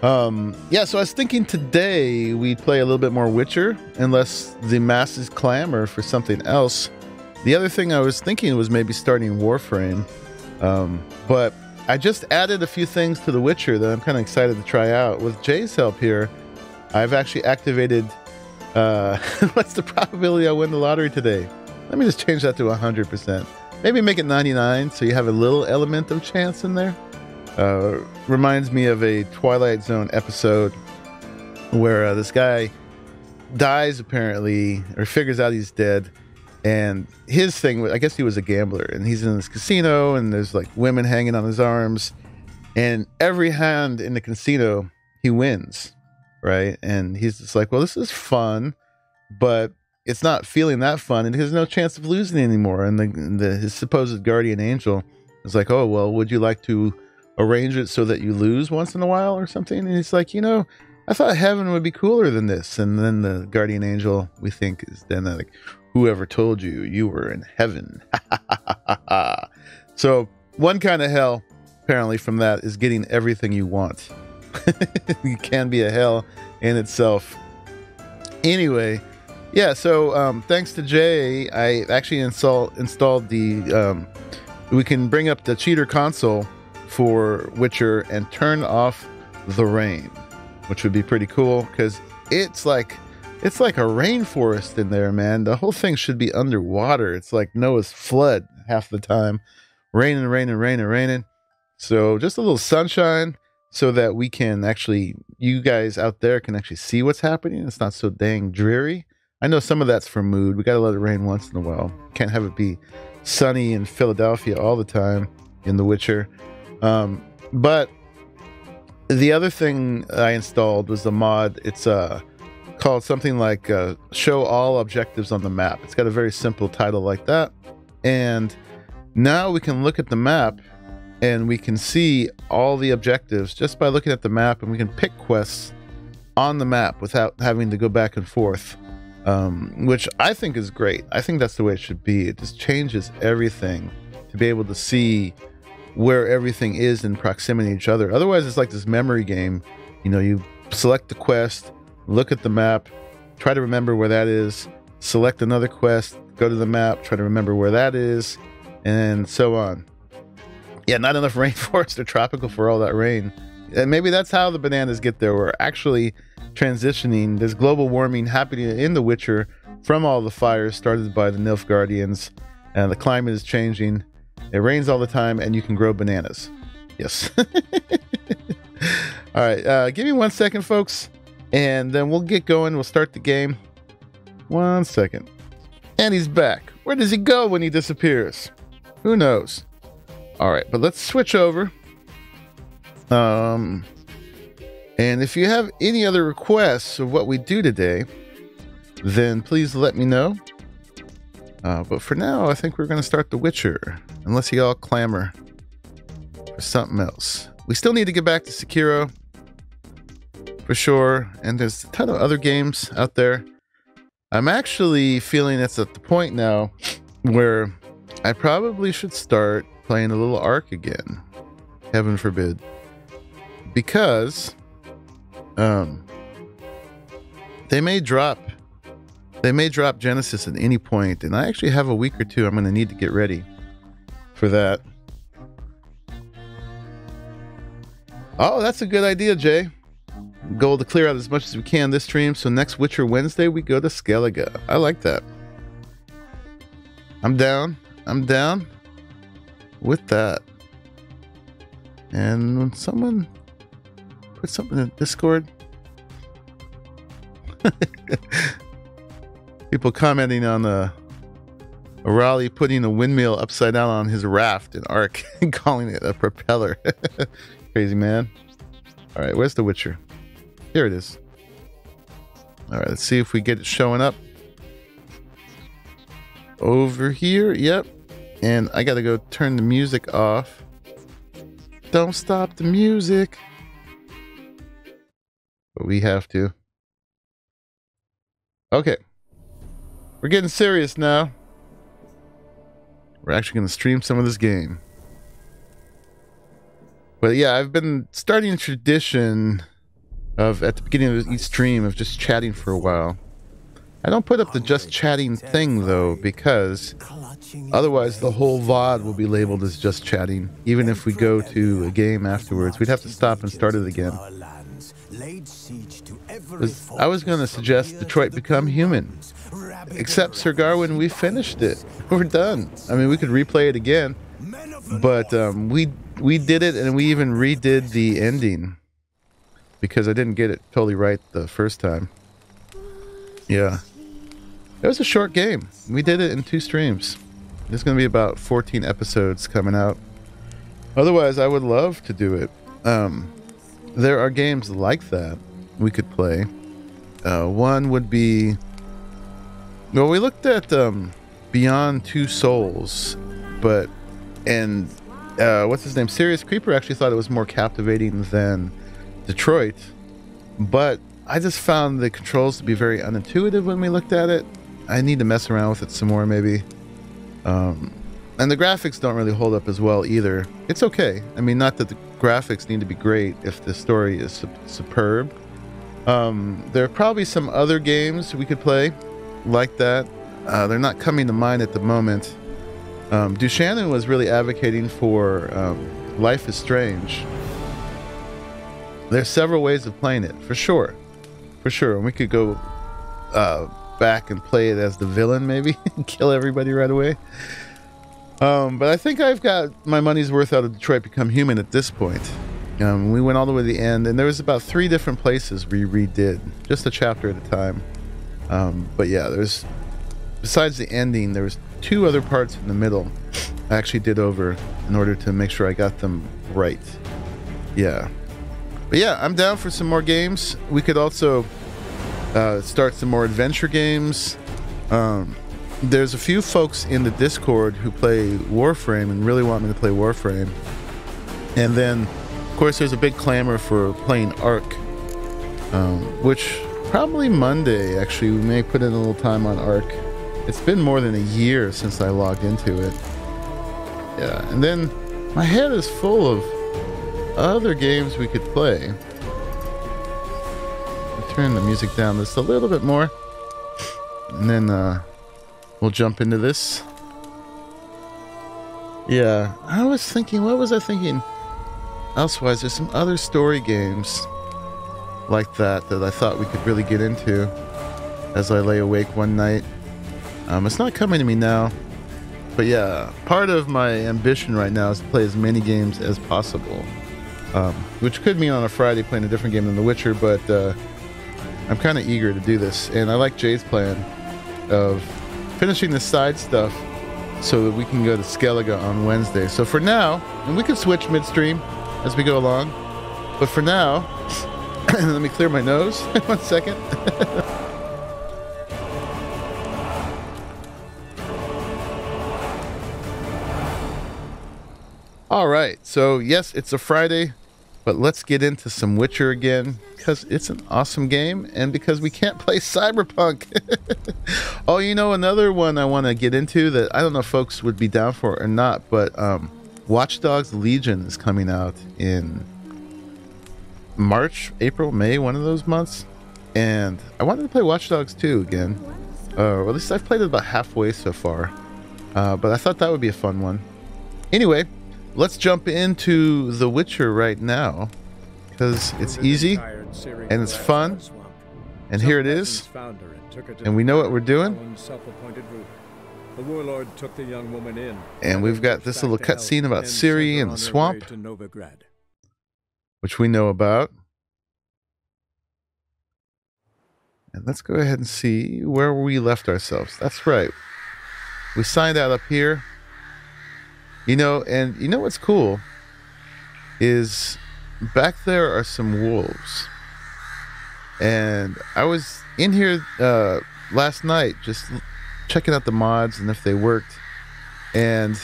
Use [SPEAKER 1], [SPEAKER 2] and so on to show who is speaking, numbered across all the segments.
[SPEAKER 1] Yeah, so I was thinking today we'd play a little bit more Witcher, unless the masses clamor for something else. The other thing I was thinking was maybe starting Warframe, but I just added a few things to the Witcher that I'm kind of excited to try out. With Jay's help here, I've actually activated, what's the probability I win the lottery today? Let me just change that to 100%. Maybe make it 99 so you have a little element of chance in there. Reminds me of a Twilight Zone episode where this guy dies apparently, or figures out he's dead, and his thing, I guess he was a gambler, and he's in this casino and there's like women hanging on his arms, and every hand in the casino he wins, right? And he's just like, well, this is fun, but it's not feeling that fun, and he has no chance of losing anymore. And his supposed guardian angel is like, oh, well, would you like to arrange it so that you lose once in a while or something? And he's like, I thought heaven would be cooler than this. And then the guardian angel, we think, is then like, whoever told you you were in heaven? So one kind of hell apparently from that is getting everything you want. It can be a hell in itself. Anyway, yeah, so thanks to Jay, I actually installed the we can bring up the cheater console for Witcher and turn off the rain, which would be pretty cool, because it's like a rainforest in there, man. The whole thing should be underwater. It's like Noah's flood half the time, raining. So just a little sunshine so that we can actually, you guys out there can actually see what's happening. It's not so dang dreary. I know some of that's for mood. We gotta let it rain once in a while. Can't have it be sunny in Philadelphia all the time in The Witcher. But the other thing I installed was the mod. It's called something like show all objectives on the map. It's got a very simple title like that, and now we can look at the map and we can see all the objectives just by looking at the map, and we can pick quests on the map without having to go back and forth, which I think is great. I think that's the way it should be. It just changes everything to be able to see where everything is in proximity to each other. Otherwise, it's like this memory game. You select the quest, look at the map, try to remember where that is, select another quest, go to the map, try to remember where that is, and so on. Yeah, not enough rainforest or tropical for all that rain. And maybe that's how the bananas get there. We're actually transitioning. There's global warming happening in The Witcher from all the fires started by the Nilfgaardians, and the climate is changing. It rains all the time, and you can grow bananas. Yes. All right, give me 1 second, folks, and then we'll get going. We'll start the game. 1 second. And he's back. Where does he go when he disappears? Who knows? All right, but let's switch over. And if you have any other requests of what we do today, then please let me know. But for now, I think we're going to start The Witcher, unless you all clamor for something else. We still need to get back to Sekiro, for sure, and there's a ton of other games out there. I'm actually feeling it's at the point now where I probably should start playing a little Ark again. Heaven forbid. Because they may drop Genesis at any point, and I actually have a week or two I'm going to need to get ready for that. Oh, that's a good idea, Jay. Goal to clear out as much as we can this stream, so next Witcher Wednesday we go to Skellige. I like that. I'm down with that. And when someone put something in Discord, people commenting on Raleigh putting a windmill upside down on his raft in Ark and calling it a propeller. Crazy man. All right, where's The Witcher? Here it is. All right, let's see if we get it showing up. Over here, yep. And I gotta go turn the music off. Don't stop the music. But we have to. Okay. We're getting serious now. We're actually gonna stream some of this game. But yeah, I've been starting a tradition of at the beginning of each stream of just chatting for a while. I don't put up the just chatting thing though, because otherwise the whole VOD will be labeled as just chatting. Even if we go to a game afterwards, we'd have to stop and start it again. I was going to suggest Detroit Become Human, except Sir Garwin, we finished it. We're done. I mean, we could replay it again, but we did it, and we even redid the ending because I didn't get it totally right the first time. Yeah. It was a short game. We did it in 2 streams. There's going to be about 14 episodes coming out. Otherwise, I would love to do it. There are games like that we could play. One would be... Well, we looked at Beyond Two Souls, but... And what's his name? Serious Creeper actually thought it was more captivating than Detroit. But I just found the controls to be very unintuitive when we looked at it. I need to mess around with it some more, maybe. And the graphics don't really hold up as well either. It's okay. I mean, not that the graphics need to be great if the story is superb. There are probably some other games we could play like that. They're not coming to mind at the moment. Duchanan was really advocating for Life is Strange. There's several ways of playing it, for sure. For sure. And we could go back and play it as the villain, maybe, and kill everybody right away. But I think I've got my money's worth out of Detroit Become Human at this point. We went all the way to the end, and there was about 3 different places we redid, just a chapter at a time. But yeah, there's, besides the ending, there was 2 other parts in the middle I actually did over in order to make sure I got them right. Yeah. But yeah, I'm down for some more games. We could also start some more adventure games. There's a few folks in the Discord who play Warframe and really want me to play Warframe. And then, of course, there's a big clamor for playing Ark, which probably Monday, actually, we may put in a little time on Ark. It's been more than a year since I logged into it. Yeah, and then my head is full of other games we could play. I'll turn the music down just a little bit more, and then we'll jump into this. Yeah, I was thinking, what was I thinking? Elsewise, there's some other story games like that I thought we could really get into as I lay awake one night. It's not coming to me now, but yeah, part of my ambition right now is to play as many games as possible, which could mean on a Friday playing a different game than The Witcher, but I'm kind of eager to do this, and I like Jay's plan of finishing the side stuff so that we can go to Skellige on Wednesday. So for now, and we can switch midstream as we go along, but for now, let me clear my nose 1 second. All right, so yes, it's a Friday, but let's get into some Witcher again because it's an awesome game and because we can't play Cyberpunk. Oh, you know, another one I want to get into that I don't know if folks would be down for or not, but Watch Dogs Legion is coming out in March, April, May, one of those months. And I wanted to play Watch Dogs 2 again. Or at least I've played it about halfway so far. But I thought that would be a fun one. Anyway, let's jump into The Witcher right now, because it's easy and it's fun, and here it is, and we know what we're doing, and we've got this little cutscene about Ciri and the swamp, which we know about, and let's go ahead and see where we left ourselves. That's right, we signed out up here. You know, and you know what's cool is back there are some wolves. And I was in here last night just checking out the mods and if they worked. And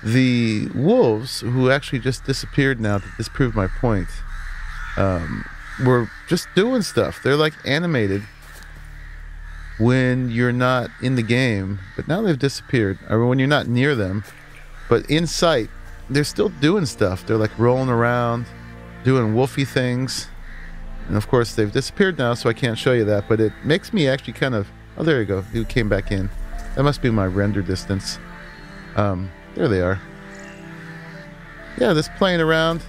[SPEAKER 1] the wolves, who actually just disappeared now to disprove my point, were just doing stuff. They're like animated when you're not in the game, but now they've disappeared. Or when you're not near them. But in sight, they're still doing stuff. They're like rolling around, doing wolfy things. And of course, they've disappeared now, so I can't show you that. But it makes me actually kind of... Oh, there you go. You came back in. That must be my render distance. There they are. Yeah, just playing around,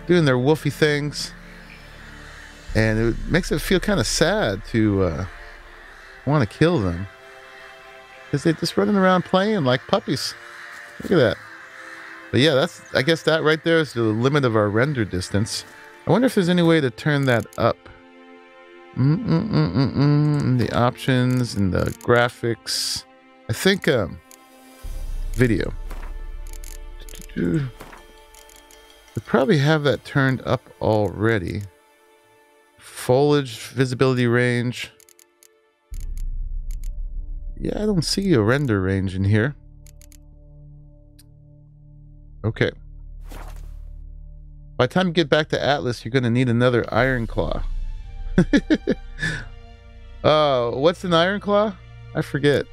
[SPEAKER 1] doing their wolfy things. And it makes it feel kind of sad to want to kill them. Because they're just running around playing like puppies. Look at that. But yeah, I guess that right there is the limit of our render distance. I wonder if there's any way to turn that up. The options and the graphics. I think video. We probably have that turned up already. Foliage, visibility range. Yeah, I don't see a render range in here. Okay. By the time you get back to Atlas, you're going to need another iron claw. What's an iron claw? I forget.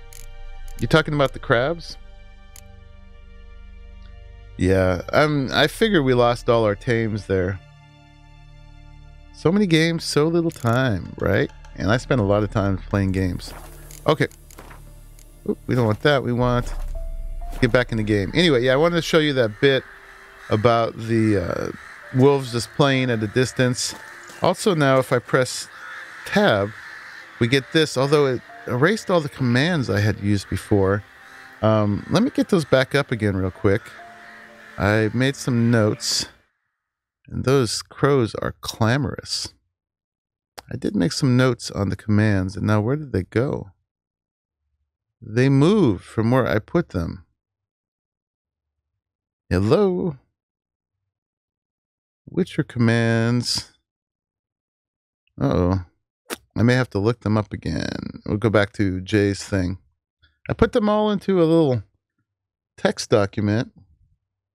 [SPEAKER 1] You talking about the crabs? Yeah, I figure we lost all our tames there. So many games, so little time, right? And I spend a lot of time playing games. Okay. Oop, we don't want that. We want to get back in the game. Anyway, yeah, I wanted to show you that bit about the wolves just playing at a distance. Also now, if I press tab, we get this, although it erased all the commands I had used before. Let me get those back up again real quick. I made some notes, and those crows are clamorous. I did make some notes on the commands, and now where did they go? They moved from where I put them. Hello? Which are commands? Uh-oh. I may have to look them up again. We'll go back to Jay's thing. I put them all into a little text document,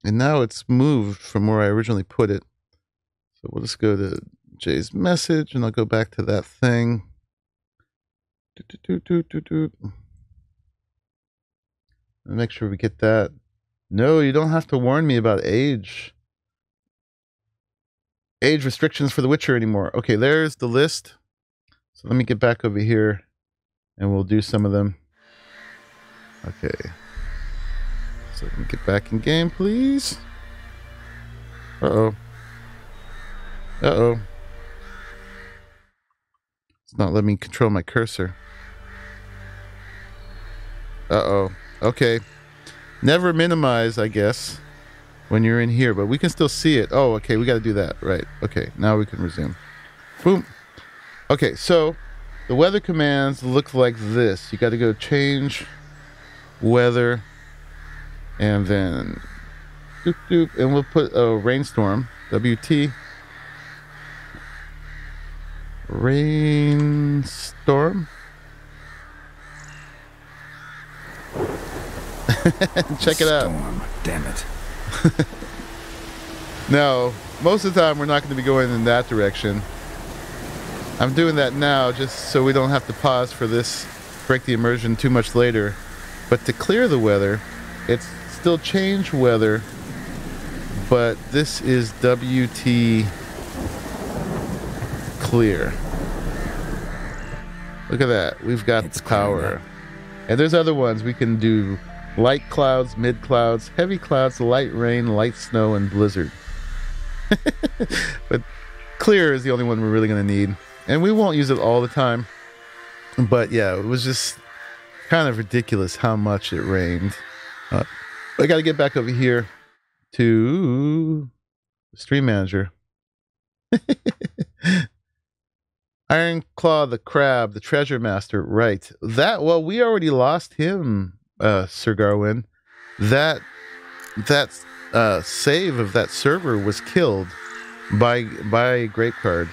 [SPEAKER 1] and now it's moved from where I originally put it. So we'll just go to Jay's message, and I'll go back to that thing. Make sure we get that. No, you don't have to warn me about age restrictions for The Witcher anymore. Okay, there's the list. So let me get back over here and we'll do some of them. Okay. So let me get back in game, please. Uh-oh. Uh-oh. It's not letting me control my cursor. Uh-oh. Okay. Never minimize, I guess, when you're in here, but we can still see it. Oh, okay, we got to do that. Right. Okay, now we can resume. Boom. Okay, so the weather commands look like this. You got to go change weather, and then doop doop, and we'll put a rainstorm. WT. Rainstorm. Check it out.
[SPEAKER 2] Damn it.
[SPEAKER 1] No, most of the time we're not going to be going in that direction. I'm doing that now just so we don't have to pause for this, break the immersion too much later. But to clear the weather, it's still change weather, but this is WT clear. Look at that. We've got the power. And there's other ones we can do. Light clouds, mid clouds, heavy clouds, light rain, light snow, and blizzard. But clear is the only one we're really going to need. And we won't use it all the time. But yeah, it was just kind of ridiculous how much it rained. I got to get back over here to Stream Manager. Iron Claw the Crab, the Treasure Master. Right. That, well, we already lost him. Sir Garwin, that save of that server was killed by Grape Card,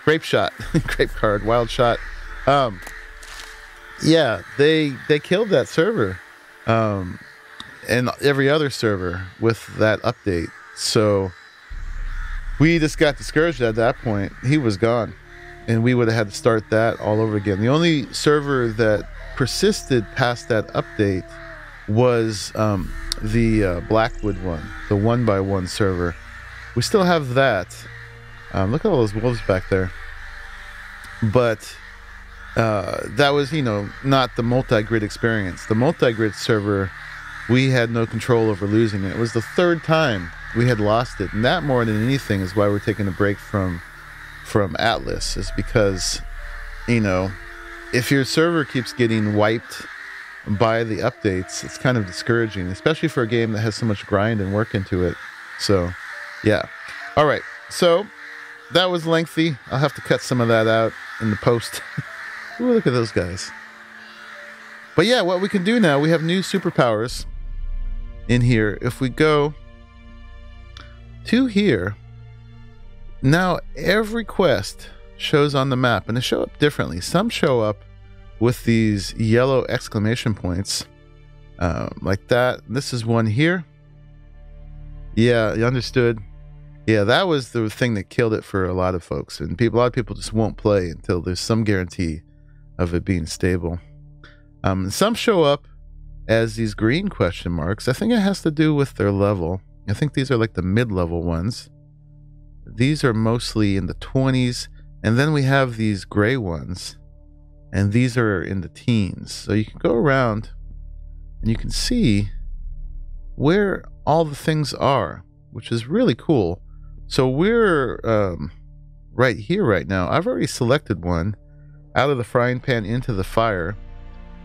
[SPEAKER 1] Grape Shot, Grape Card, Wild Shot. Yeah, they killed that server, and every other server with that update. So we just got discouraged at that point. He was gone, and we would have had to start that all over again. The only server that persisted past that update was the Blackwood one, the 1x1 server. We still have that. Look at all those wolves back there. But that was, you know, not the multi-grid experience. The multi-grid server, we had no control over losing it. It was the third time we had lost it, and that more than anything is why we're taking a break from Atlas, is because, you know, if your server keeps getting wiped by the updates, it's kind of discouraging, especially for a game that has so much grind and work into it. So yeah. All right, so that was lengthy. I'll have to cut some of that out in the post. Ooh, look at those guys. But yeah, what we can do now, we have new superpowers in here. If we go to here, now every quest shows on the map, and they show up differently. Some show up with these yellow exclamation points, like that. This is one here. Yeah, you understood. Yeah, that was the thing that killed it for a lot of folks, and a lot of people just won't play until there's some guarantee of it being stable. Some show up as these green question marks. I think it has to do with their level. I think these are like the mid-level ones. These are mostly in the 20s, and then we have these gray ones, and these are in the teens. So you can go around and you can see where all the things are, which is really cool. So we're right here right now. I've already selected one out of the frying pan into the fire,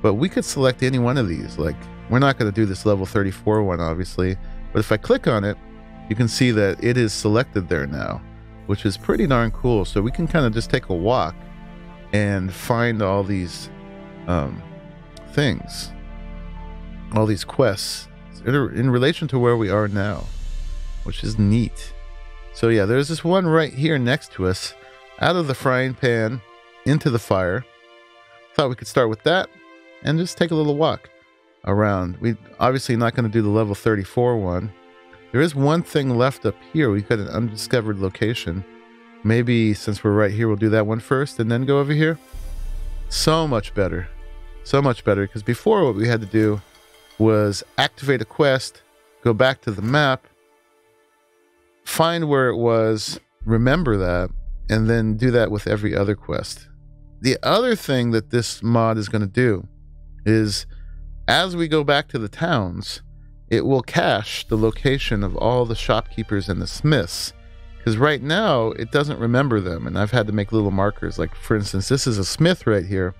[SPEAKER 1] but we could select any one of these. Like, we're not going to do this level 34 one, obviously, but if I click on it, you can see that it is selected there now, which is pretty darn cool. So we can kind of just take a walk and find all these things, all these quests in relation to where we are now, which is neat. So yeah, there's this one right here next to us, out of the frying pan into the fire. Thought we could start with that and just take a little walk around. We obviously not going to do the level 34 one. There is one thing left up here. We've got an undiscovered location. Maybe since we're right here, we'll do that one first and then go over here. So much better. So much better, because before what we had to do was activate a quest, go back to the map, find where it was, remember that, and then do that with every other quest. The other thing that this mod is going to do is, as we go back to the towns, it will cache the location of all the shopkeepers and the smiths, because right now it doesn't remember them, and I've had to make little markers. Like, for instance, this is a smith right here,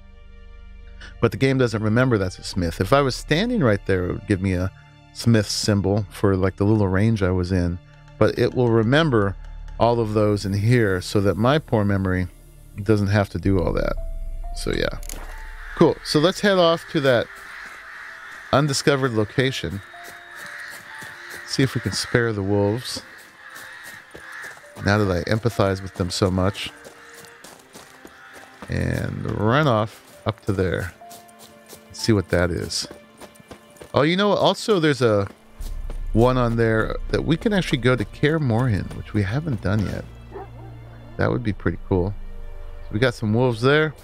[SPEAKER 1] but the game doesn't remember that's a smith. If I was standing right there, it would give me a smith symbol for like the little range I was in, but it will remember all of those in here so that my poor memory doesn't have to do all that. So yeah, cool. So let's head off to that undiscovered location. See if we can spare the wolves, now that I empathize with them so much, and run off up to there. Let's see what that is. Oh, you know, also there's a one on there that we can actually go to Kaer Morhen, which we haven't done yet. That would be pretty cool. So we got some wolves there.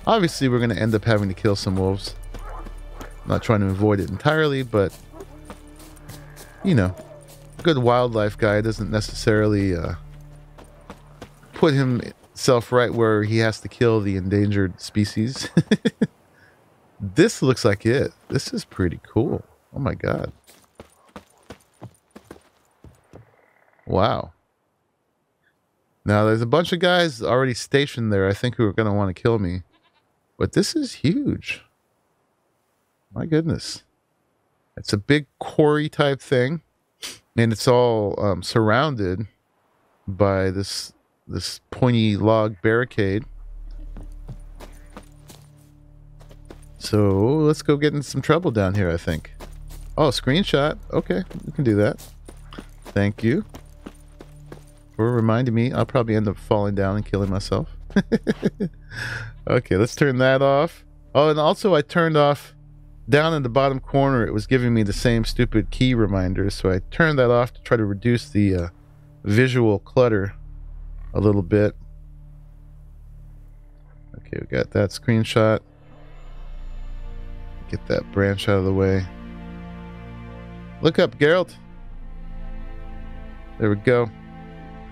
[SPEAKER 1] Obviously we're going to end up having to kill some wolves. I'm not trying to avoid it entirely, but you know, a good wildlife guy doesn't necessarily put himself right where he has to kill the endangered species. This looks like it. This is pretty cool. Oh my god. Wow. Now there's a bunch of guys already stationed there, I think, who are going to want to kill me. But this is huge. My goodness. It's a big quarry type thing, and it's all surrounded by this pointy log barricade. So let's go get in some trouble down here, I think. Oh, screenshot. Okay, we can do that. Thank you for reminding me. I'll probably end up falling down and killing myself. Okay, let's turn that off. Oh, and also I turned off down in the bottom corner. It was giving me the same stupid key reminders, so I turned that off to try to reduce the visual clutter a little bit. Okay, we got that screenshot. Get that branch out of the way. Look up, Geralt. There we go.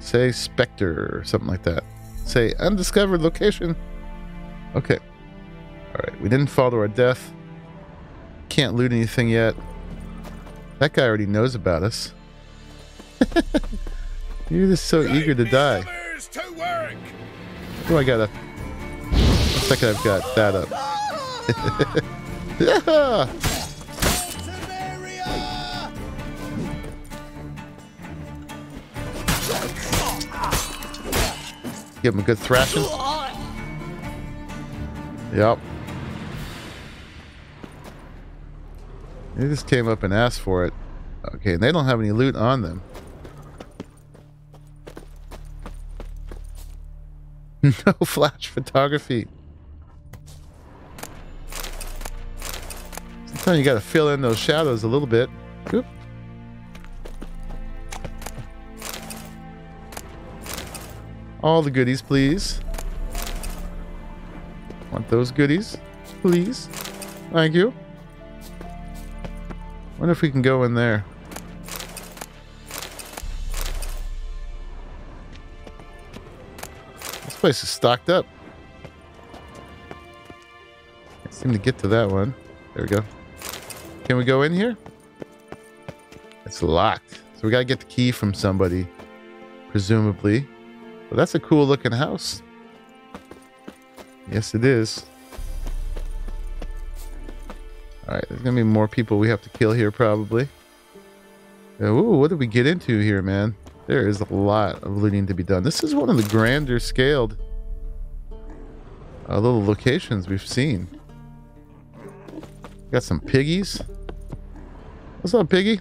[SPEAKER 1] Say Spectre or something like that. Say undiscovered location. Okay. Alright, we didn't fall to our death. Can't loot anything yet. That guy already knows about us. You're just so eager to die. Oh, I got a... Looks like I've got that up. Yeah! Give him a good thrashing. Yep. They just came up and asked for it. Okay, and they don't have any loot on them. No flash photography. Sometimes you gotta fill in those shadows a little bit. Oop. All the goodies, please. Want those goodies, please? Thank you. Wonder if we can go in there. This place is stocked up. Can't seem to get to that one. There we go. Can we go in here? It's locked. So we gotta get the key from somebody, presumably. But that's a cool looking house. Yes, it is. Alright, there's gonna be more people we have to kill here, probably. Ooh, what did we get into here, man? There is a lot of looting to be done. This is one of the grander scaled little locations we've seen. Got some piggies. What's up, piggy?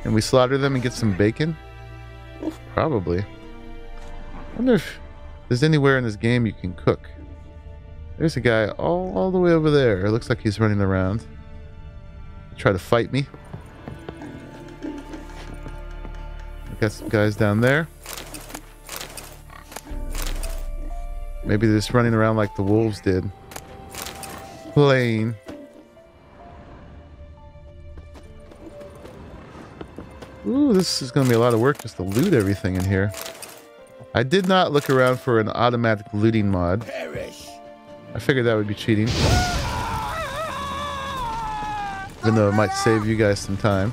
[SPEAKER 1] Can we slaughter them and get some bacon? Probably. I wonder if there's anywhere in this game you can cook. There's a guy all the way over there. It looks like he's running around. Try to fight me. Got some guys down there. Maybe they're just running around like the wolves did. Playing. Ooh, this is going to be a lot of work just to loot everything in here. I did not look around for an automatic looting mod. I figured that would be cheating. Even though it might save you guys some time.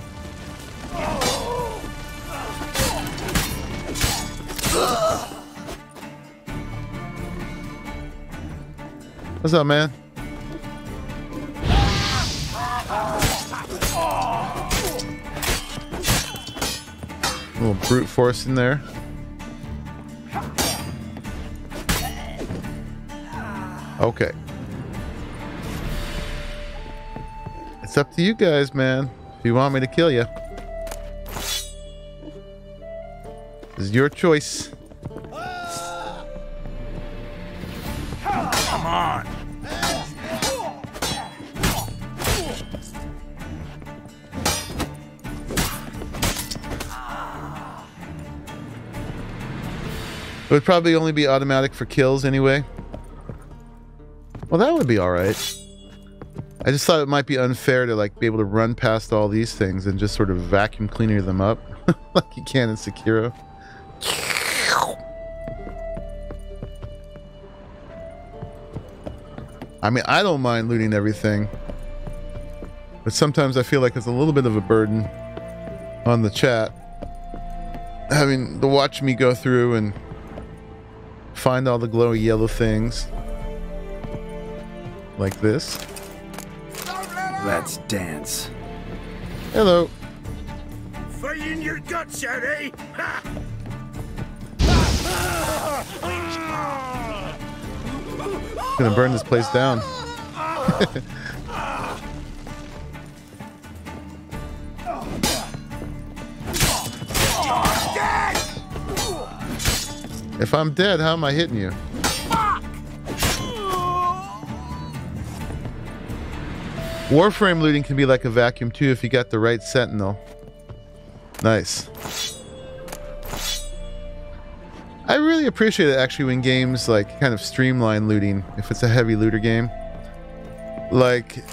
[SPEAKER 1] What's up, man? A little brute force in there. Okay. It's up to you guys, man. If you want me to kill you. This is your choice.
[SPEAKER 2] Come on.
[SPEAKER 1] It would probably only be automatic for kills anyway. Well, that would be alright. I just thought it might be unfair to like be able to run past all these things and just sort of vacuum cleaner them up like you can in Sekiro. I mean, I don't mind looting everything, but sometimes I feel like it's a little bit of a burden on the chat having to watch me go through and find all the glowy yellow things like this.
[SPEAKER 2] Let's dance.
[SPEAKER 1] Hello.
[SPEAKER 2] Fight in your guts, Eddie.
[SPEAKER 1] Gonna burn this place down. If I'm dead, how am I hitting you? Warframe looting can be like a vacuum too if you got the right sentinel. Nice. I really appreciate it actually when games like kind of streamline looting if it's a heavy looter game. Like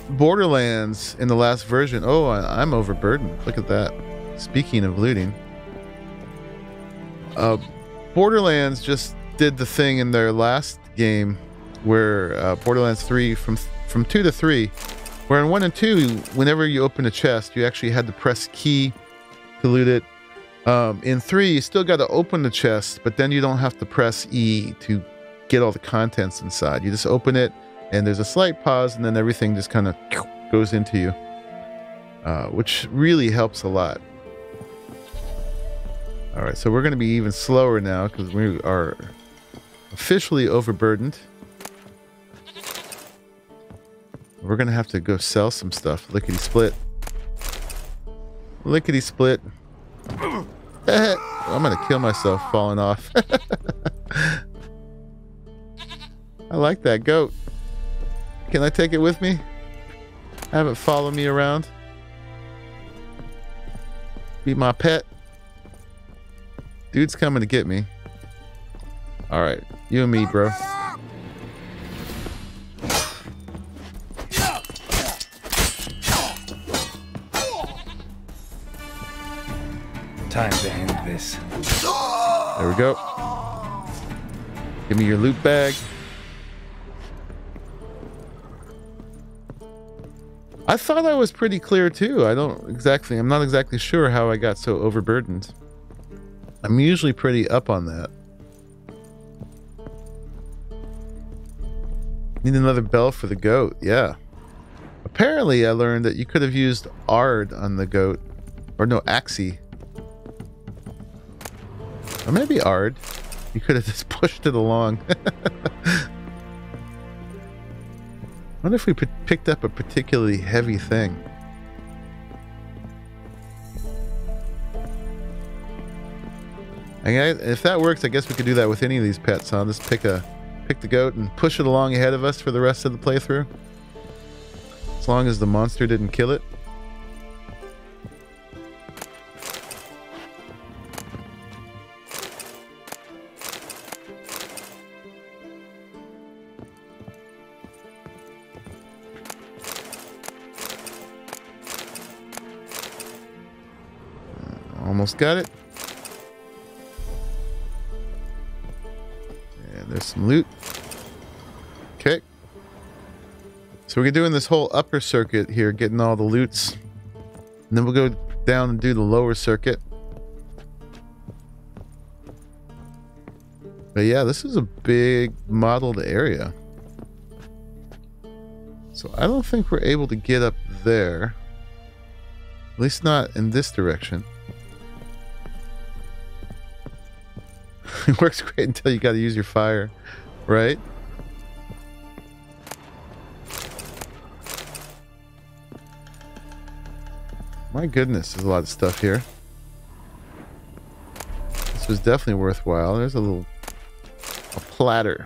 [SPEAKER 1] Borderlands in the last version. Oh, I'm overburdened. Look at that. Speaking of looting, Borderlands just did the thing in their last game where Borderlands 3 from 2 to 3, where in 1 and 2, whenever you open a chest, you actually had to press key to loot it. In 3, you still got to open the chest, but then you don't have to press E to get all the contents inside. You just open it, and there's a slight pause, and then everything just kind of goes into you, which really helps a lot. All right, so we're going to be even slower now because we are officially overburdened. We're going to have to go sell some stuff. Lickety split. Lickety split. I'm going to kill myself falling off. I like that goat. Can I take it with me? Have it follow me around? Be my pet? Dude's coming to get me. All right, you and me, bro.
[SPEAKER 2] Time to end this.
[SPEAKER 1] There we go. Give me your loot bag. I thought I was pretty clear too. I'm not exactly sure how I got so overburdened. I'm usually pretty up on that. Need another bell for the goat. Yeah. Apparently I learned that you could have used ARD on the goat. Or no, Axie. Or maybe ARD. You could have just pushed it along. I wonder if we picked up a particularly heavy thing. If that works, I guess we could do that with any of these pets, huh? Just pick the goat and push it along ahead of us for the rest of the playthrough. As long as the monster didn't kill it. Almost got it. And there's some loot. Okay. So we're doing this whole upper circuit here, getting all the loots. And then we'll go down and do the lower circuit. But yeah, this is a big modeled area. So I don't think we're able to get up there. At least not in this direction. It works great until you got to use your fire, right? My goodness, there's a lot of stuff here. This was definitely worthwhile. There's a platter.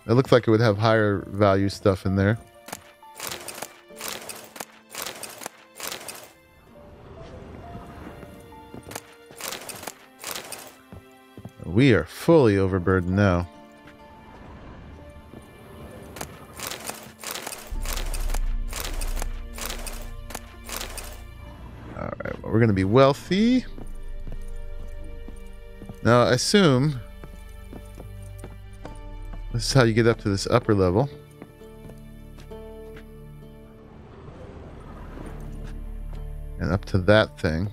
[SPEAKER 1] It looked like it would have higher value stuff in there. We are fully overburdened now. Alright, well, we're going to be wealthy. Now, I assume this is how you get up to this upper level. And up to that thing.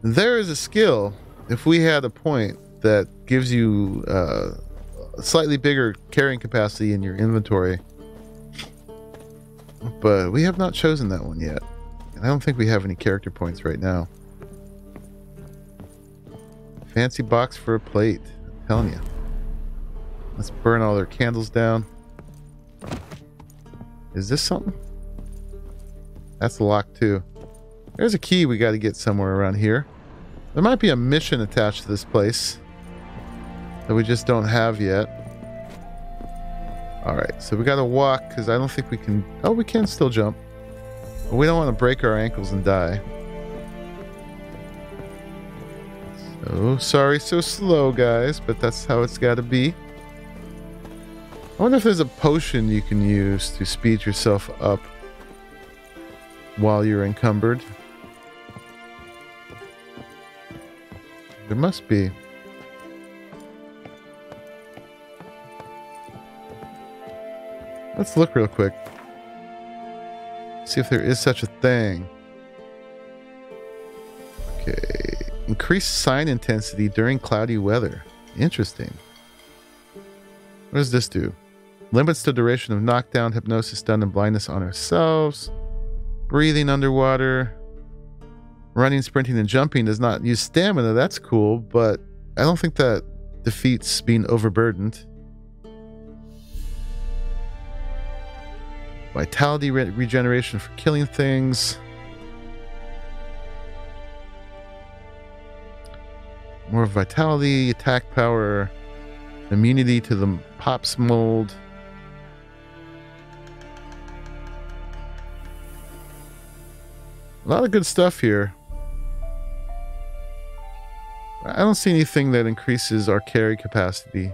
[SPEAKER 1] There is a skill, if we had a point, that gives you a slightly bigger carrying capacity in your inventory. But we have not chosen that one yet. And I don't think we have any character points right now. Fancy box for a plate. I'm telling you. Let's burn all their candles down. Is this something? That's locked too. There's a key we got to get somewhere around here. There might be a mission attached to this place that we just don't have yet. Alright, so we got to walk because I don't think we can... Oh, we can still jump. But we don't want to break our ankles and die. So sorry, so slow, guys, but that's how it's got to be. I wonder if there's a potion you can use to speed yourself up. while you're encumbered. There must be. Let's look real quick. See if there is such a thing. Okay. Increased sign intensity during cloudy weather. Interesting. What does this do? Limits the duration of knockdown, hypnosis, stun, and blindness on ourselves. Breathing underwater. Running, sprinting, and jumping does not use stamina. That's cool, but I don't think that defeats being overburdened. Vitality regeneration for killing things. More vitality, attack power, immunity to the pops mold. A lot of good stuff here. I don't see anything that increases our carry capacity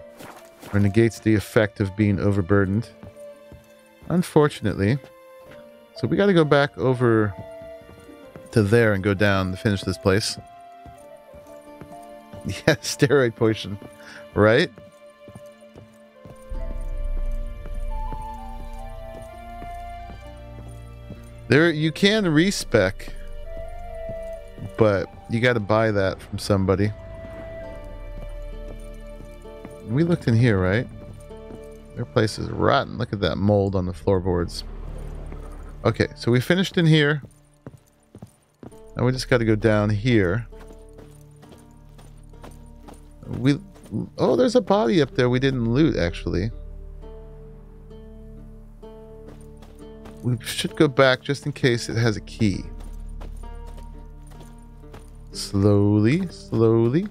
[SPEAKER 1] or negates the effect of being overburdened. Unfortunately. So we got to go back over to there and go down to finish this place. Yeah, steroid potion. Right? There, you can respec, but you got to buy that from somebody. We looked in here, right? Their place is rotten. Look at that mold on the floorboards. Okay, so we finished in here. Now we just got to go down here. Oh, there's a body up there we didn't loot, actually. We should go back just in case it has a key. Slowly, slowly.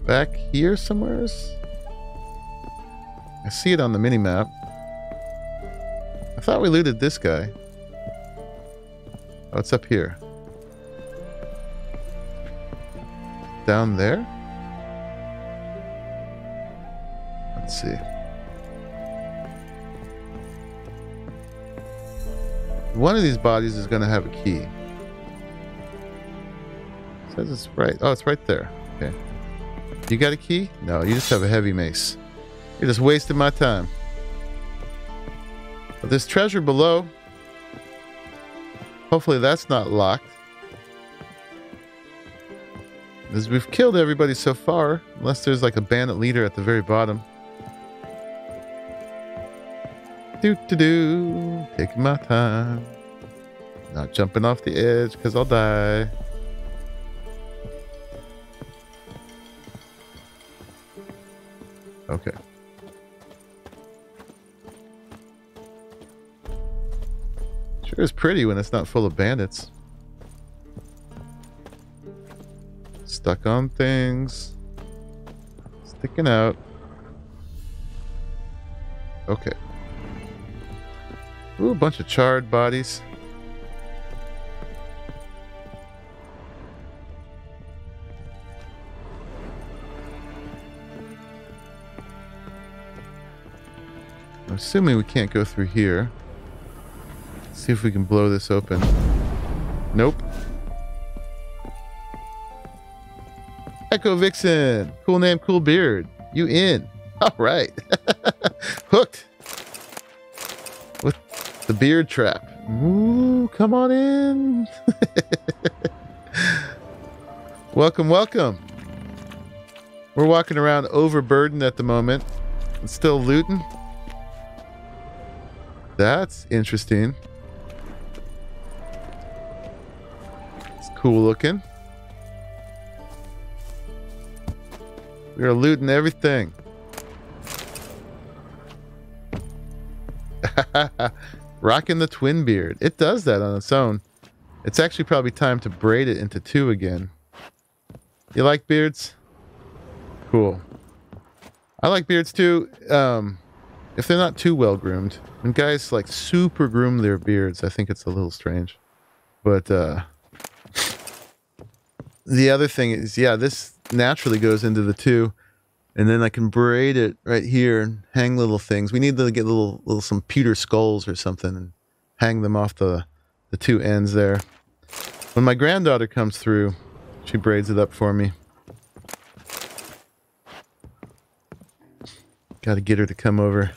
[SPEAKER 1] Back here somewhere. I see it on the mini-map. I thought we looted this guy. Oh, it's up here. Down there? Let's see. One of these bodies is going to have a key. It says it's right. Oh, it's right there. Okay. You got a key? No, you just have a heavy mace. You're just wasting my time. But there's treasure below. Hopefully that's not locked. As we've killed everybody so far, unless there's like a bandit leader at the very bottom. Do. Taking my time. Not jumping off the edge because I'll die. Okay. Sure is pretty when it's not full of bandits. Stuck on things. Sticking out. Okay. Ooh, a bunch of charred bodies. I'm assuming we can't go through here. Let's see if we can blow this open. Nope. Echo Vixen. Cool name, cool beard. You in. All right. Hooked. With the beard trap. Ooh, come on in. Welcome, welcome. We're walking around overburdened at the moment. And still looting. That's interesting. It's cool looking. We are looting everything. Rocking the twin beard. It does that on its own. It's actually probably time to braid it into two again. You like beards? Cool. I like beards too. If they're not too well groomed. When guys like super groom their beards, I think it's a little strange. But the other thing is, yeah, this naturally goes into the two. And then I can braid it right here and hang little things. We need to get little some pewter skulls or something and hang them off the two ends there. When my granddaughter comes through, she braids it up for me. Got to get her to come over.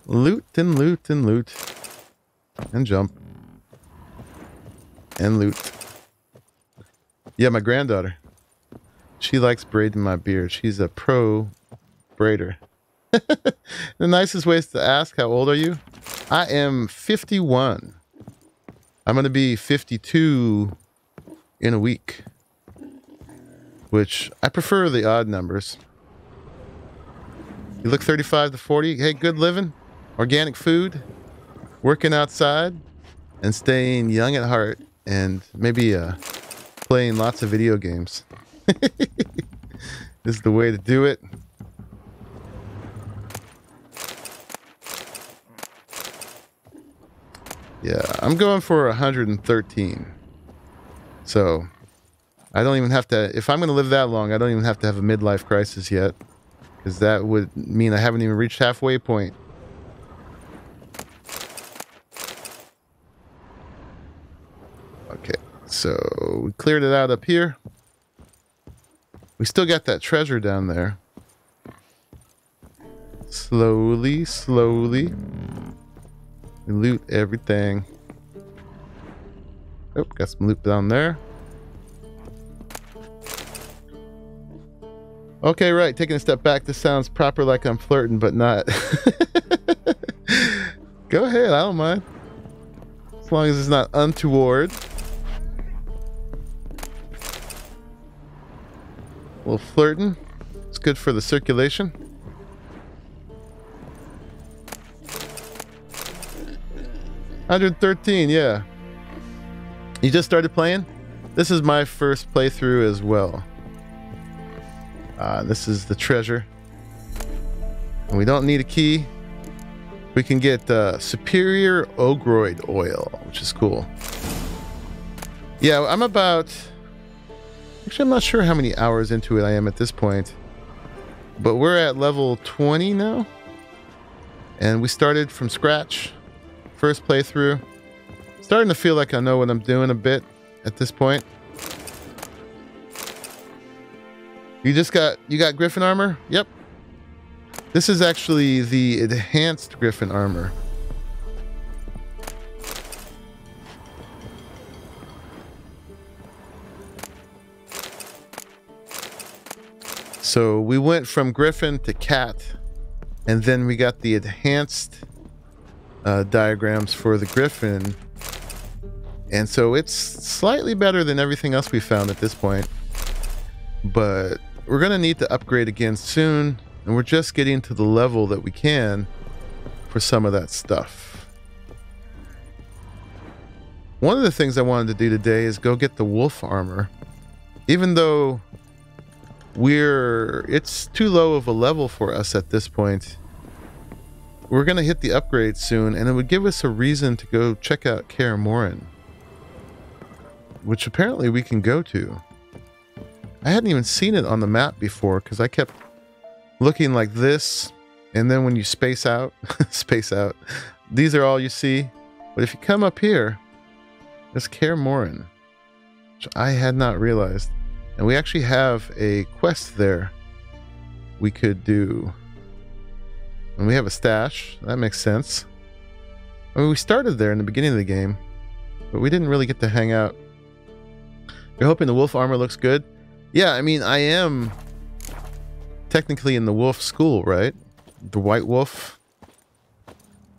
[SPEAKER 1] Loot and loot and loot. And jump. And loot. Yeah, my granddaughter. She likes braiding my beard. She's a pro braider. The nicest way is to ask, how old are you? I am 51. I'm going to be 52 in a week. Which, I prefer the odd numbers. You look 35 to 40. Hey, good living. Organic food. Working outside. And staying young at heart. And maybe playing lots of video games. This is the way to do it. Yeah, I'm going for 113. So, I don't even have to... If I'm going to live that long, I don't even have to have a midlife crisis yet. Because that would mean I haven't even reached halfway point. Okay, so we cleared it out up here. We still got that treasure down there. Slowly, slowly. We loot everything. Oh, got some loot down there. Okay, right. Taking a step back. This sounds proper like I'm flirting, but not. Go ahead. I don't mind. As long as it's not untoward. A little flirting. It's good for the circulation. $113, yeah. You just started playing? This is my first playthrough as well. This is the treasure. And we don't need a key. We can get superior ogroid oil, which is cool. Yeah, I'm about... Actually, I'm not sure how many hours into it I am at this point. But we're at level 20 now. And we started from scratch. First playthrough. Starting to feel like I know what I'm doing a bit at this point. You got Griffin armor? Yep. This is actually the enhanced Griffin armor. So we went from Griffin to Cat, and then we got the enhanced diagrams for the Griffin. And so it's slightly better than everything else we found at this point. But we're going to need to upgrade again soon. And we're just getting to the level that we can for some of that stuff. One of the things I wanted to do today is go get the wolf armor. Even though it's too low of a level for us at this point. We're going to hit the upgrade soon, and it would give us a reason to go check out Kaer Morhen, which apparently we can go to. I hadn't even seen it on the map before because I kept looking like this, and then when you space out, these are all you see. But if you come up here, there's Kaer Morhen, which I had not realized. And we actually have a quest there we could do. And we have a stash. That makes sense. I mean, we started there in the beginning of the game, but we didn't really get to hang out. You're hoping the wolf armor looks good? Yeah, I mean, I am technically in the wolf school, right? The white wolf.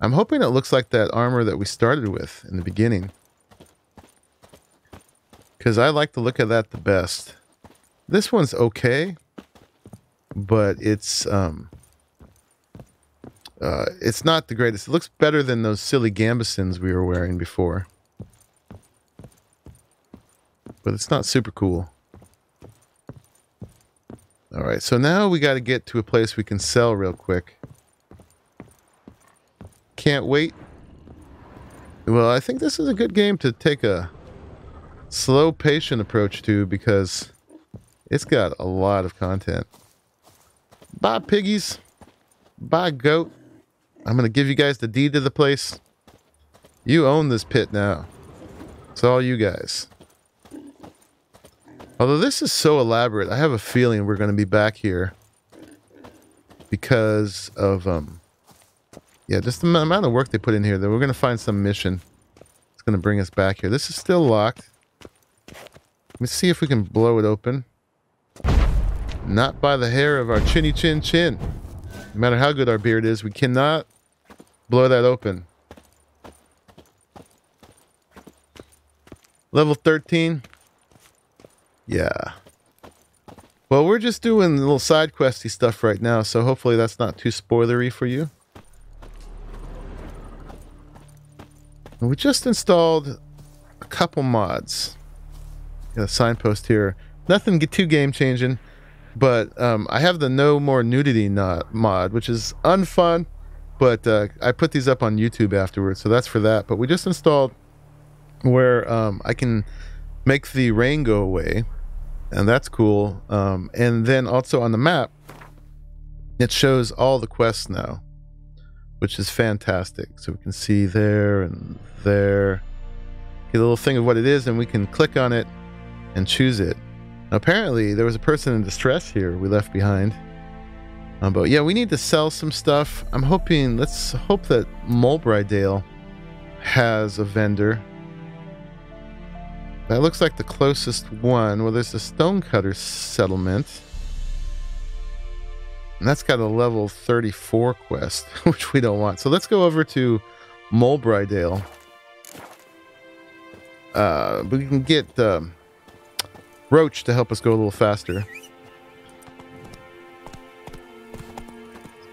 [SPEAKER 1] I'm hoping it looks like that armor that we started with in the beginning. Because I like the look of that the best. This one's okay, but it's not the greatest. It looks better than those silly gambesons we were wearing before. But it's not super cool. Alright, so now we got to get to a place we can sell real quick. Can't wait. Well, I think this is a good game to take a slow, patient approach to, because it's got a lot of content. Bye, piggies. Bye, goat. I'm going to give you guys the deed to the place. You own this pit now. It's all you guys. Although this is so elaborate, I have a feeling we're going to be back here because of, yeah, just the amount of work they put in here. That we're going to find some mission. It's going to bring us back here. This is still locked. Let me see if we can blow it open. Not by the hair of our chinny chin chin. No matter how good our beard is, we cannot blow that open. Level 13. Yeah. Well, we're just doing little side questy stuff right now, so hopefully that's not too spoilery for you. And we just installed a couple mods. Got a signpost here. Nothing too game changing, but I have the No More Nudity mod, which is unfun, but I put these up on YouTube afterwards, so that's for that. But we just installed where I can make the rain go away, and that's cool. And then also on the map, it shows all the quests now, which is fantastic. So we can see there and there. Get a little thing of what it is, and we can click on it and choose it. Now, apparently, there was a person in distress here we left behind. But yeah, we need to sell some stuff. I'm hoping, let's hope that Mulbrydale has a vendor. That looks like the closest one. Well, there's a Stonecutter settlement. And that's got a level 34 quest, which we don't want. So let's go over to Mulbrydale. But we can get Roach to help us go a little faster.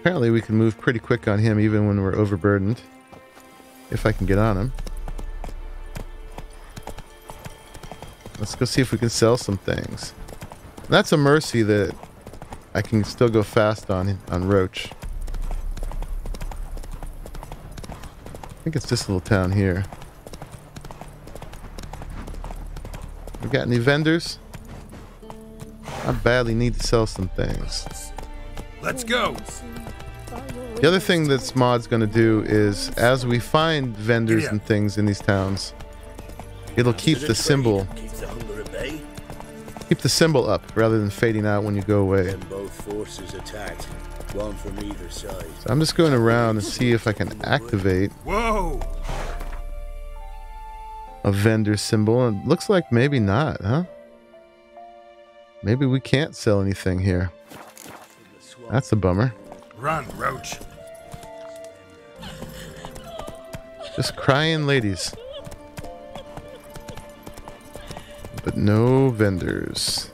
[SPEAKER 1] Apparently we can move pretty quick on him even when we're overburdened. If I can get on him. Let's go see if we can sell some things. That's a mercy that I can still go fast on Roach. I think it's this little town here. We got any vendors? I badly need to sell some things.
[SPEAKER 3] Let's go.
[SPEAKER 1] The other thing this mod's going to do is, as we find vendors and things in these towns, it'll keep the symbol up rather than fading out when you go away.
[SPEAKER 4] Both forces attacked, one from either side.
[SPEAKER 1] So I'm just going around and see if I can activate a vendor symbol, and it looks like maybe not, huh? Maybe we can't sell anything here. That's a bummer.
[SPEAKER 3] Run, Roach.
[SPEAKER 1] Just crying ladies. But no vendors.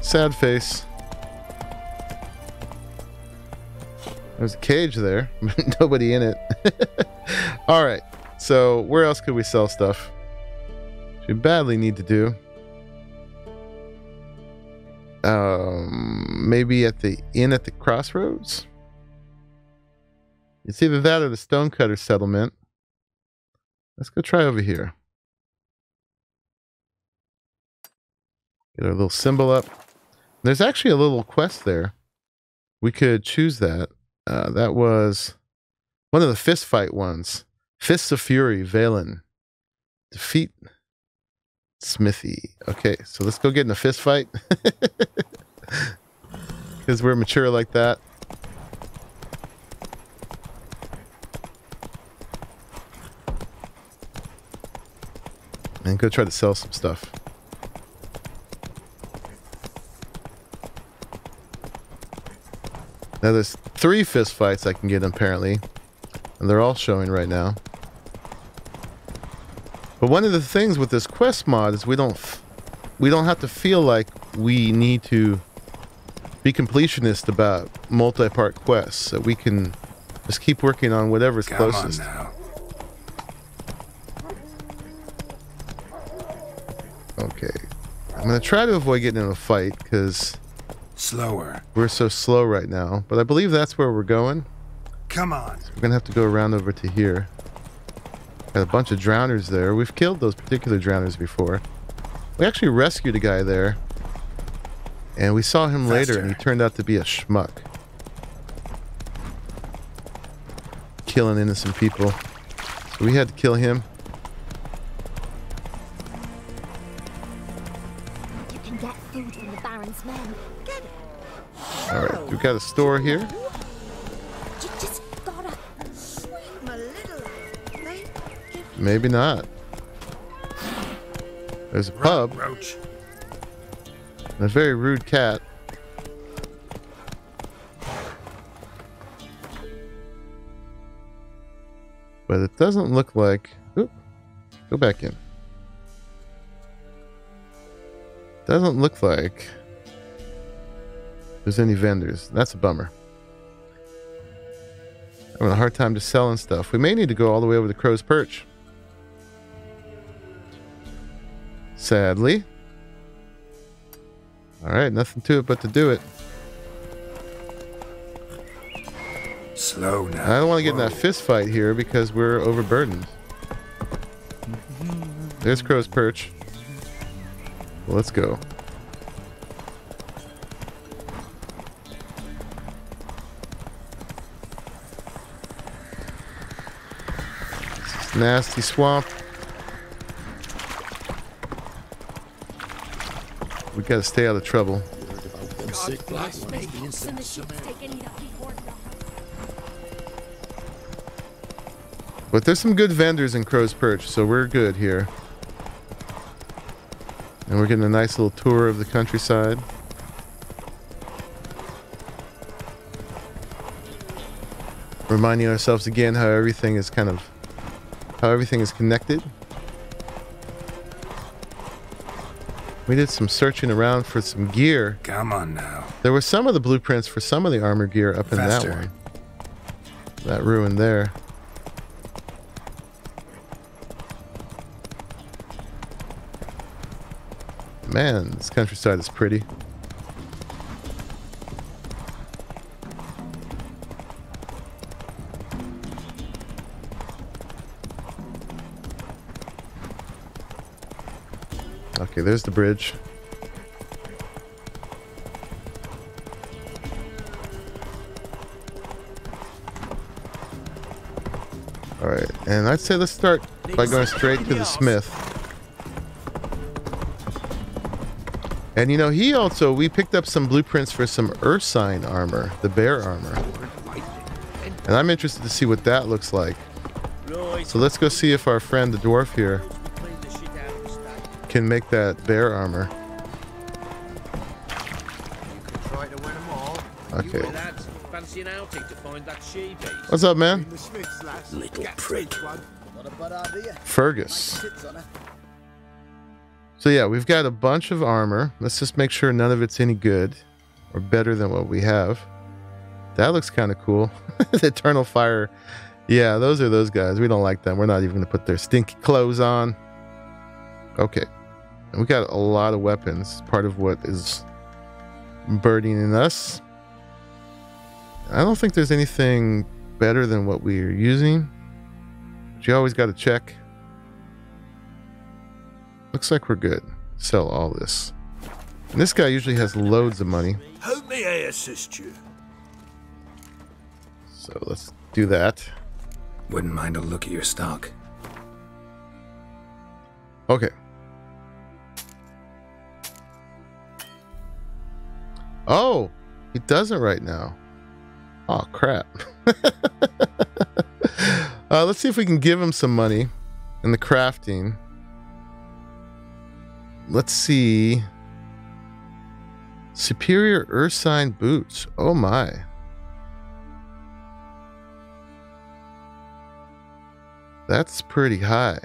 [SPEAKER 1] Sad face. There's a cage there, but nobody in it. Alright, so where else could we sell stuff? Which we badly need to do. Maybe at the inn at the crossroads? It's either that or the Stonecutter settlement. Let's go try over here. Get our little symbol up. There's actually a little quest there. We could choose that. That was one of the fist fight ones. Fists of Fury, Valen. Defeat Smithy. Okay, so let's go get in a fist fight. Because we're mature like that. And go try to sell some stuff. Now there's 3 fist fights I can get apparently. And they're all showing right now. But one of the things with this quest mod is we don't have to feel like we need to be completionist about multi-part quests. So we can just keep working on whatever's closest.
[SPEAKER 3] Come on now.
[SPEAKER 1] Okay. I'm going to try to avoid getting in a fight because
[SPEAKER 3] Slower.
[SPEAKER 1] we're so slow right now. But I believe that's where we're going.
[SPEAKER 3] Come on.
[SPEAKER 1] We're going to have to go around over to here. Got a bunch of drowners there. We've killed those particular drowners before. We actually rescued a guy there. And we saw him later, and he turned out to be a schmuck. Killing innocent people. So we had to kill him.
[SPEAKER 5] You can get food from the Baron's men. Get it.
[SPEAKER 1] Alright, we've got a store here.
[SPEAKER 5] You just gotta swim a little.
[SPEAKER 1] Maybe not. There's a pub.
[SPEAKER 3] Roach.
[SPEAKER 1] A very rude cat. But it doesn't look like... Oop, go back in. Doesn't look like there's any vendors. That's a bummer. Having a hard time just selling stuff. We may need to go all the way over to Crow's Perch. Sadly. Alright, nothing to it but to do it.
[SPEAKER 3] Slow now.
[SPEAKER 1] I don't want to get in that fist fight here because we're overburdened. There's Crow's Perch. Well, let's go. This is nasty swamp. We gotta stay out of trouble. But there's some good vendors in Crow's Perch, so we're good here. And we're getting a nice little tour of the countryside. Reminding ourselves again how everything is connected. We did some searching around for some gear.
[SPEAKER 3] Come on now.
[SPEAKER 1] There were some of the blueprints for some of the armor gear up in that one. That ruin there. Man, this countryside is pretty. Okay, there's the bridge. Alright, and I'd say let's start by going straight to the smith. And you know, we picked up some blueprints for some Ursine armor, the bear armor. And I'm interested to see what that looks like. So let's go see if our friend the dwarf here can make that bear armor. Okay. What's up, man?
[SPEAKER 4] Little prick.
[SPEAKER 1] Fergus. So yeah, we've got a bunch of armor. Let's just make sure none of it's any good or better than what we have. That looks kind of cool. The Eternal Fire. Yeah, those are those guys. We don't like them. We're not even going to put their stinky clothes on. Okay. And we got a lot of weapons. Part of what is burdening us. I don't think there's anything better than what we're using. But you always got to check. Looks like we're good. Sell all this. And this guy usually has loads of money.
[SPEAKER 4] How may I assist you?
[SPEAKER 1] So let's do that.
[SPEAKER 3] Wouldn't mind a look at your stock.
[SPEAKER 1] Okay. Oh, he doesn't right now. Oh, crap. Let's see if we can give him some money in the crafting. Let's see. Superior Ursine boots. Oh, my. That's pretty high.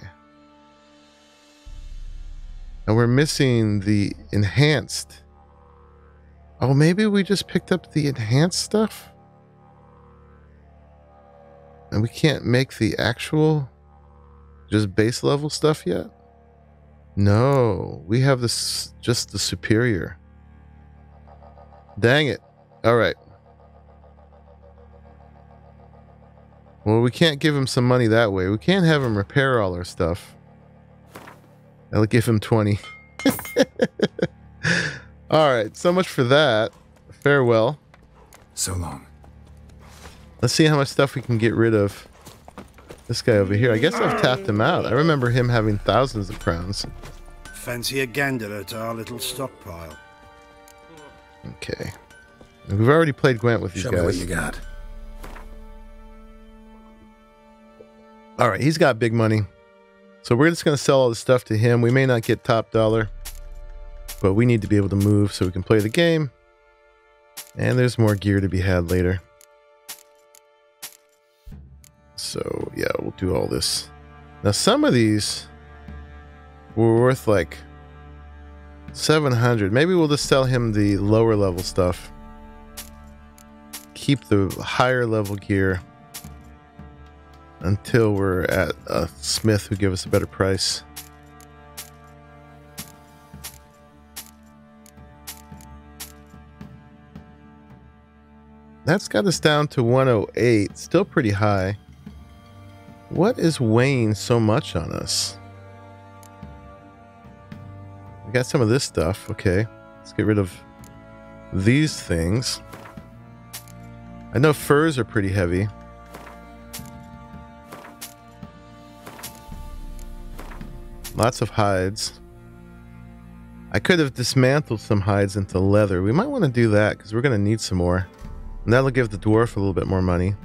[SPEAKER 1] And we're missing the enhanced. Oh, maybe we just picked up the enhanced stuff? And we can't make the actual just base level stuff yet? No, we have this just the superior. Dang it. All right. Well, we can't give him some money that way. We can't have him repair all our stuff. I'll give him 20. All right, so much for that. Farewell.
[SPEAKER 3] So long.
[SPEAKER 1] Let's see how much stuff we can get rid of. This guy over here. I guess I've tapped him out. I remember him having thousands of crowns.
[SPEAKER 4] Fancy a gander at our little stockpile.
[SPEAKER 1] Okay. We've already played Gwent with these
[SPEAKER 3] Show
[SPEAKER 1] guys.
[SPEAKER 3] me what you got.
[SPEAKER 1] All right, he's got big money. So we're just going to sell all the stuff to him. We may not get top dollar, but we need to be able to move so we can play the game. And there's more gear to be had later. So, yeah, we'll do all this. Now, some of these were worth like 700. Maybe we'll just sell him the lower level stuff. Keep the higher level gear until we're at a smith who give us a better price. That's got us down to 108. Still pretty high. What is weighing so much on us? We got some of this stuff. Okay, let's get rid of these things. I know furs are pretty heavy. Lots of hides. I could have dismantled some hides into leather. We might want to do that because we're going to need some more. And that'll give the dwarf a little bit more money.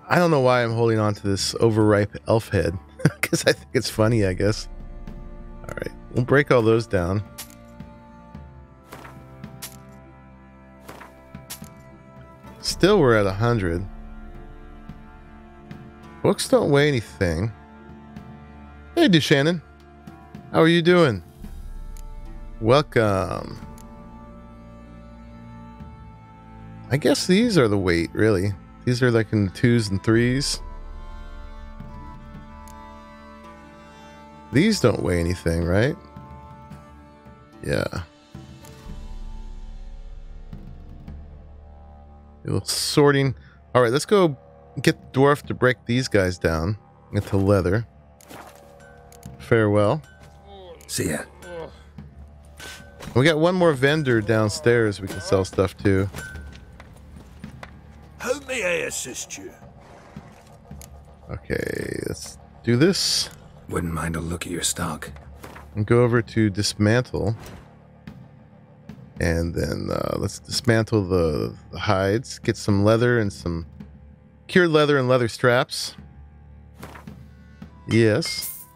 [SPEAKER 1] I don't know why I'm holding on to this overripe elf head. Because I think it's funny, I guess. Alright, we'll break all those down. Still, we're at 100. Books don't weigh anything. Hey, DeShannon. How are you doing? Welcome. I guess these are the weight, really. These are like in the 2s and 3s. These don't weigh anything, right? Yeah. A little sorting. All right, let's go get the dwarf to break these guys down into leather. Farewell.
[SPEAKER 3] See ya.
[SPEAKER 1] We got one more vendor downstairs we can sell stuff to.
[SPEAKER 4] How may I assist you?
[SPEAKER 1] Okay, let's do this.
[SPEAKER 3] Wouldn't mind a look at your stock.
[SPEAKER 1] And go over to dismantle. And then let's dismantle the hides. Get some leather and some cured leather and leather straps. Yes.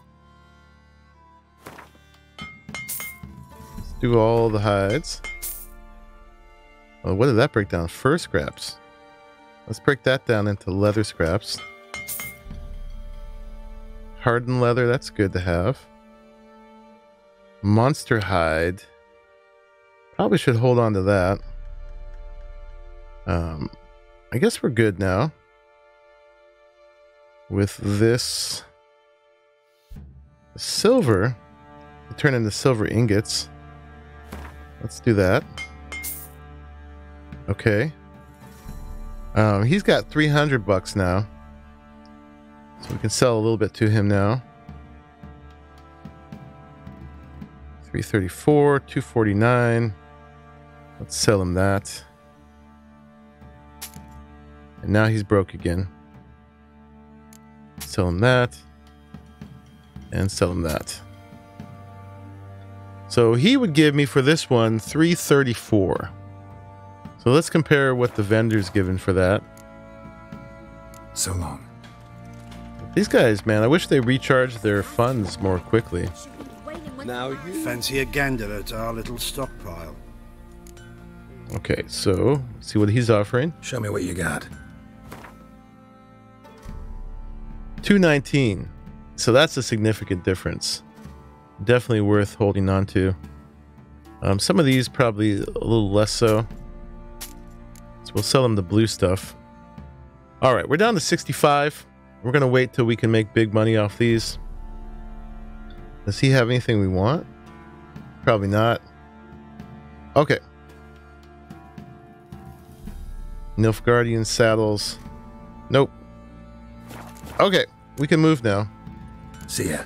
[SPEAKER 1] Let's do all the hides. Oh, what did that break down? Fur scraps. Let's break that down into leather scraps. Hardened leather, that's good to have. Monster hide. Probably should hold on to that. I guess we're good now. With this silver, we turn into silver ingots. Let's do that. Okay. He's got 300 bucks now. So we can sell a little bit to him now. 334, 249. Let's sell him that. And now he's broke again. Sell him that. And sell him that. So he would give me for this one 334. So let's compare what the vendor's given for that.
[SPEAKER 3] So long.
[SPEAKER 1] These guys, man, I wish they recharged their funds more quickly.
[SPEAKER 4] Now you fancy a gander at our little stockpile.
[SPEAKER 1] Okay, so let's see what he's offering.
[SPEAKER 3] Show me what you got.
[SPEAKER 1] 219. So that's a significant difference. Definitely worth holding on to. Some of these probably a little less so. So we'll sell them the blue stuff. All right, we're down to 65. We're going to wait till we can make big money off these. Does he have anything we want? Probably not. Okay. Nilfgaardian saddles. Nope. Okay, we can move now.
[SPEAKER 3] See ya.